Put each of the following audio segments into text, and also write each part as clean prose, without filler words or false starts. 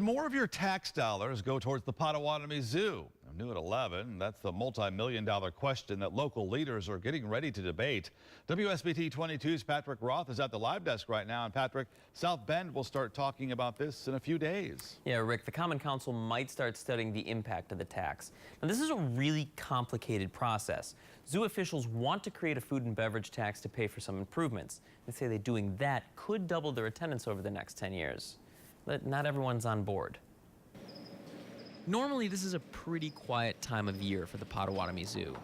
More of your tax dollars go towards the Potawatomi Zoo. New at 11, that's the multi-million-dollar question that local leaders are getting ready to debate. WSBT 22's Patrick Roth is at the live desk right now. And Patrick, South Bend will start talking about this in a few days. Yeah, Rick, the Common Council might start studying the impact of the tax. Now, this is a really complicated process. Zoo officials want to create a food and beverage tax to pay for some improvements. They say that doing that could double their attendance over the next 10 years. But not everyone's on board. Normally, this is a pretty quiet time of year for the Potawatomi Zoo.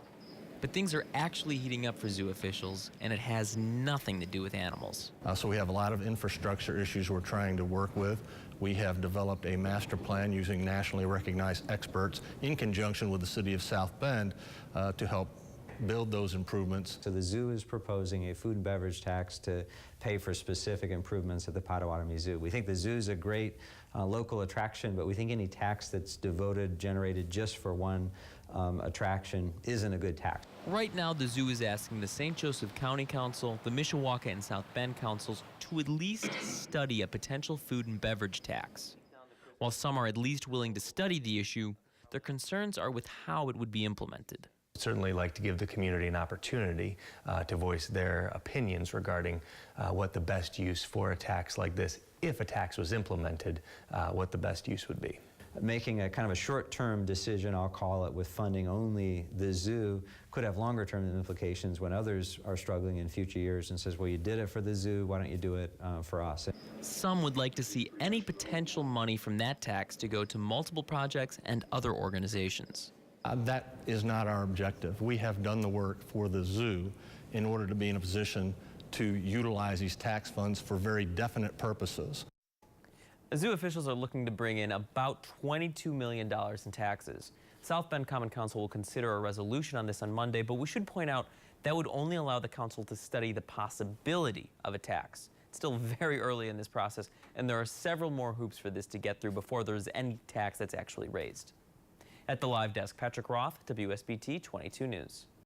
But things are actually heating up for zoo officials, and it has nothing to do with animals. So we have a lot of infrastructure issues we're trying to work with. We have developed a master plan using nationally recognized experts in conjunction with the city of South Bend to help build those improvements. So the zoo is proposing a food and beverage tax to pay for specific improvements at the Potawatomi Zoo. We think the zoo is a great local attraction, but we think any tax that's generated just for one attraction isn't a good tax. Right now, the zoo is asking the St. Joseph County Council, the Mishawaka and South Bend councils to at least study a potential food and beverage tax. While some are at least willing to study the issue, their concerns are with how it would be implemented. Certainly like to give the community an opportunity to voice their opinions regarding what the best use for a tax like this, if a tax was implemented, what the best use would be. Making a kind of a short-term decision, I'll call it, with funding only the zoo could have longer-term implications when others are struggling in future years and says, well, you did it for the zoo, why don't you do it for us? Some would like to see any potential money from that tax to go to multiple projects and other organizations. That is not our objective. We have done the work for the zoo in order to be in a position to utilize these tax funds for very definite purposes. Zoo officials are looking to bring in about $22 million in taxes. South Bend Common Council will consider a resolution on this on Monday, but we should point out that would only allow the council to study the possibility of a tax. It's still very early in this process, and there are several more hoops for this to get through before there's any tax that's actually raised. At the live desk, Patrick Roth, WSBT 22 News.